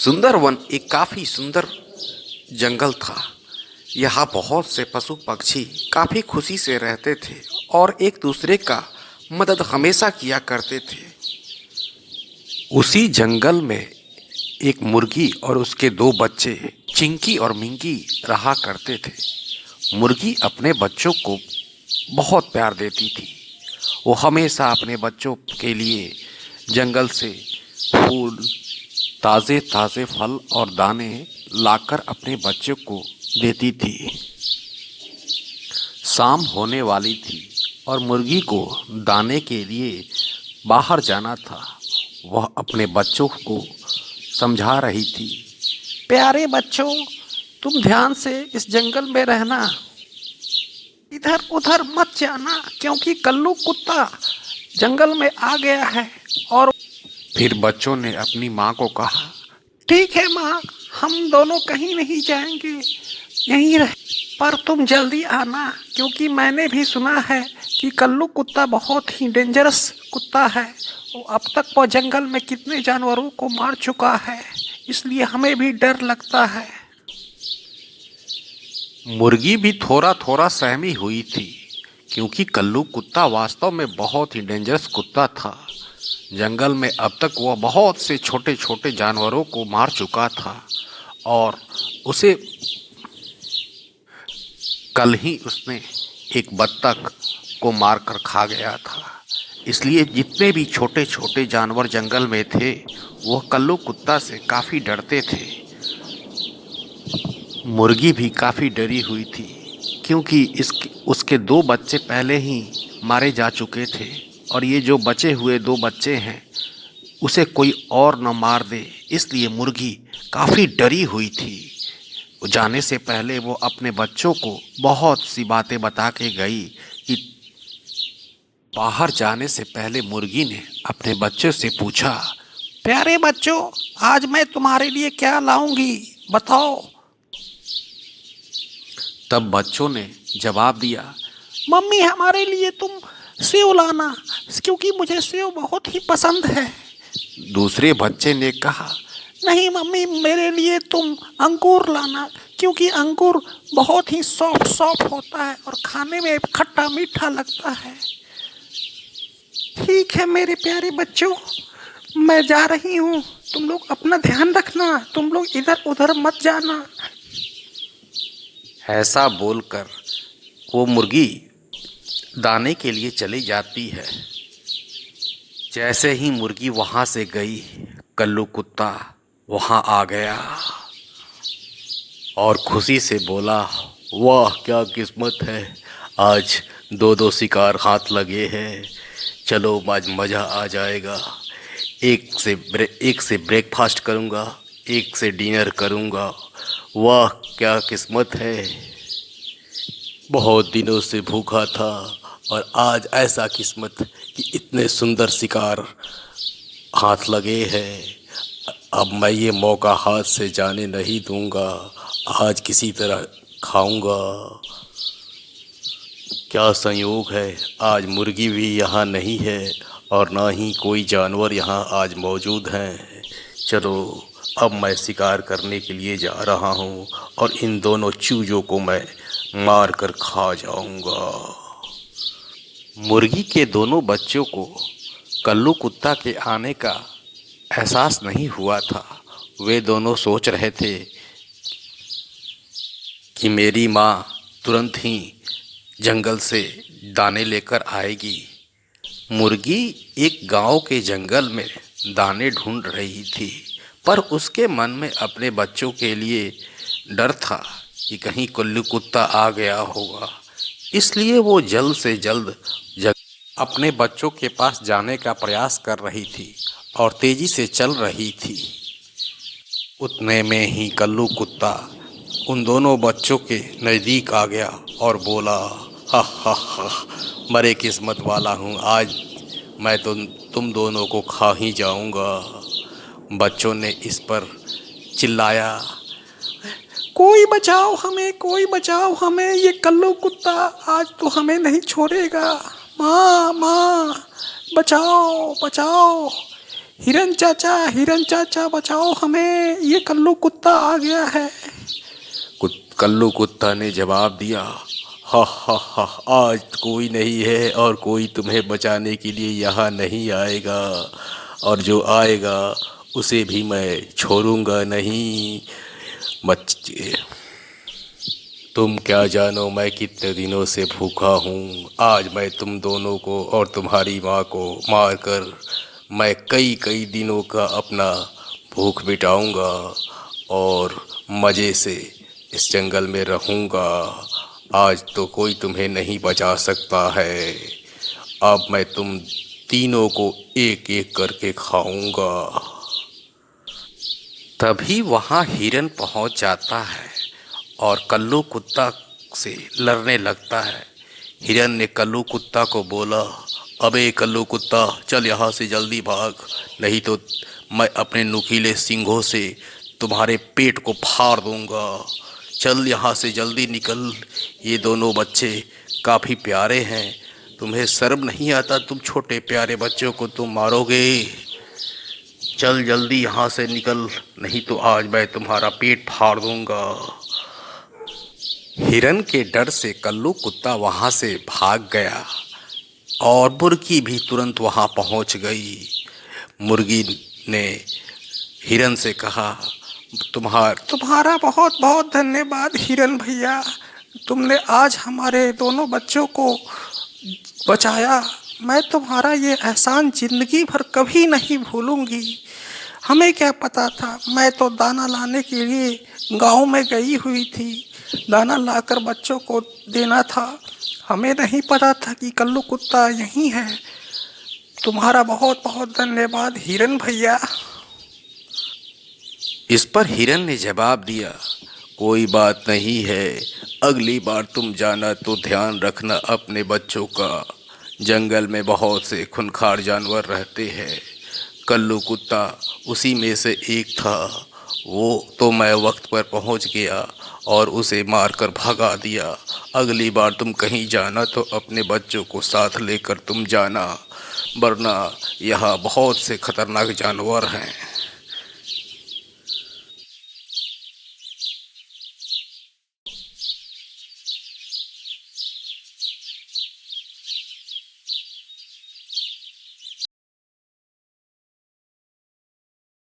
सुंदरवन एक काफी सुंदर जंगल था। यहाँ बहुत से पशु पक्षी काफी खुशी से रहते थे और एक दूसरे का मदद हमेशा किया करते थे। उसी जंगल में एक मुर्गी और उसके दो बच्चे चिंकी और मिंकी रहा करते थे। मुर्गी अपने बच्चों को बहुत प्यार देती थी। वो हमेशा अपने बच्चों के लिए जंगल से फूल, ताज़े ताज़े फल और दाने लाकर अपने बच्चों को देती थी। शाम होने वाली थी और मुर्गी को दाने के लिए बाहर जाना था। वह अपने बच्चों को समझा रही थी, प्यारे बच्चों, तुम ध्यान से इस जंगल में रहना, इधर उधर मत जाना, क्योंकि कल्लू कुत्ता जंगल में आ गया है। और फिर बच्चों ने अपनी माँ को कहा, ठीक है माँ, हम दोनों कहीं नहीं जाएंगे, यहीं रह, पर तुम जल्दी आना, क्योंकि मैंने भी सुना है कि कल्लू कुत्ता बहुत ही डेंजरस कुत्ता है। वो अब तक वो जंगल में कितने जानवरों को मार चुका है, इसलिए हमें भी डर लगता है। मुर्गी भी थोड़ा थोड़ा सहमी हुई थी, क्योंकि कल्लू कुत्ता वास्तव में बहुत ही डेंजरस कुत्ता था। जंगल में अब तक वह बहुत से छोटे छोटे जानवरों को मार चुका था और उसे कल ही उसने एक बत्तख को मारकर खा गया था। इसलिए जितने भी छोटे छोटे जानवर जंगल में थे वह कल्लू कुत्ता से काफ़ी डरते थे। मुर्गी भी काफ़ी डरी हुई थी, क्योंकि उसके दो बच्चे पहले ही मारे जा चुके थे और ये जो बचे हुए दो बच्चे हैं उसे कोई और न मार दे, इसलिए मुर्गी काफ़ी डरी हुई थी। जाने से पहले वो अपने बच्चों को बहुत सी बातें बता के गई कि बाहर जाने से पहले मुर्गी ने अपने बच्चों से पूछा, प्यारे बच्चों, आज मैं तुम्हारे लिए क्या लाऊंगी, बताओ। तब बच्चों ने जवाब दिया, मम्मी, हमारे लिए तुम सेव लाना, क्योंकि मुझे सेव बहुत ही पसंद है। दूसरे बच्चे ने कहा, नहीं मम्मी, मेरे लिए तुम अंगूर लाना, क्योंकि अंगूर बहुत ही सॉफ्ट सॉफ्ट होता है और खाने में खट्टा मीठा लगता है। ठीक है मेरे प्यारे बच्चों, मैं जा रही हूँ, तुम लोग अपना ध्यान रखना, तुम लोग इधर उधर मत जाना। ऐसा बोलकर वो मुर्गी दाने के लिए चली जाती है। जैसे ही मुर्गी वहाँ से गई, कल्लू कुत्ता वहाँ आ गया और खुशी से बोला, वाह क्या किस्मत है, आज दो दो शिकार हाथ लगे हैं, चलो आज मज़ा आ जाएगा। एक से ब्रेकफास्ट करूँगा, एक से डिनर करूँगा, वाह क्या किस्मत है, बहुत दिनों से भूखा था और आज ऐसा किस्मत कि इतने सुंदर शिकार हाथ लगे हैं। अब मैं ये मौका हाथ से जाने नहीं दूंगा, आज किसी तरह खाऊंगा। क्या संयोग है, आज मुर्गी भी यहाँ नहीं है और ना ही कोई जानवर यहाँ आज मौजूद हैं। चलो अब मैं शिकार करने के लिए जा रहा हूँ और इन दोनों चूजों को मैं मार कर खा जाऊंगा। मुर्गी के दोनों बच्चों को कल्लू कुत्ता के आने का एहसास नहीं हुआ था। वे दोनों सोच रहे थे कि मेरी माँ तुरंत ही जंगल से दाने लेकर आएगी। मुर्गी एक गांव के जंगल में दाने ढूंढ रही थी, पर उसके मन में अपने बच्चों के लिए डर था कि कहीं कल्लू कुत्ता आ गया होगा। इसलिए वो जल्द से जल्द अपने बच्चों के पास जाने का प्रयास कर रही थी और तेजी से चल रही थी। उतने में ही कल्लू कुत्ता उन दोनों बच्चों के नज़दीक आ गया और बोला, हा हा हा, बड़े किस्मत वाला हूँ, आज मैं तो तुम दोनों को खा ही जाऊँगा। बच्चों ने इस पर चिल्लाया, कोई बचाओ हमें, कोई बचाओ हमें, ये कल्लू कुत्ता आज तो हमें नहीं छोड़ेगा, माँ माँ बचाओ बचाओ। हिरन चाचा बचाओ हमें, ये कल्लू कुत्ता आ गया है। कल्लू कुत्ता ने जवाब दिया, हा हा हा, आज कोई नहीं है और कोई तुम्हें बचाने के लिए यहाँ नहीं आएगा, और जो आएगा उसे भी मैं छोड़ूंगा नहीं। बच्चे, तुम क्या जानो मैं कितने दिनों से भूखा हूँ। आज मैं तुम दोनों को और तुम्हारी माँ को मारकर मैं कई कई दिनों का अपना भूख मिटाऊंगा और मज़े से इस जंगल में रहूंगा। आज तो कोई तुम्हें नहीं बचा सकता है। अब मैं तुम तीनों को एक एक करके खाऊंगा। तभी वहाँ हिरन पहुँच जाता है और कल्लू कुत्ता से लड़ने लगता है। हिरन ने कल्लू कुत्ता को बोला, अबे कल्लू कुत्ता, चल यहाँ से जल्दी भाग, नहीं तो मैं अपने नुकीले सींगों से तुम्हारे पेट को फाड़ दूंगा। चल यहाँ से जल्दी निकल, ये दोनों बच्चे काफ़ी प्यारे हैं, तुम्हें शर्म नहीं आता, तुम छोटे प्यारे बच्चों को तुम मारोगे। चल जल्दी यहाँ से निकल, नहीं तो आज मैं तुम्हारा पेट फाड़ दूंगा। हिरन के डर से कल्लू कुत्ता वहाँ से भाग गया और मुर्गी भी तुरंत वहाँ पहुँच गई। मुर्गी ने हिरन से कहा, तुम्हारा बहुत बहुत धन्यवाद हिरन भैया, तुमने आज हमारे दोनों बच्चों को बचाया। मैं तुम्हारा ये एहसान जिंदगी भर कभी नहीं भूलूंगी। हमें क्या पता था, मैं तो दाना लाने के लिए गांव में गई हुई थी, दाना लाकर बच्चों को देना था। हमें नहीं पता था कि कल्लू कुत्ता यहीं है। तुम्हारा बहुत बहुत धन्यवाद हिरन भैया। इस पर हिरन ने जवाब दिया, कोई बात नहीं है, अगली बार तुम जाना तो ध्यान रखना अपने बच्चों का। जंगल में बहुत से खूंखार जानवर रहते हैं, कल्लू कुत्ता उसी में से एक था। वो तो मैं वक्त पर पहुंच गया और उसे मारकर भगा दिया। अगली बार तुम कहीं जाना तो अपने बच्चों को साथ लेकर तुम जाना, वरना यहाँ बहुत से खतरनाक जानवर हैं।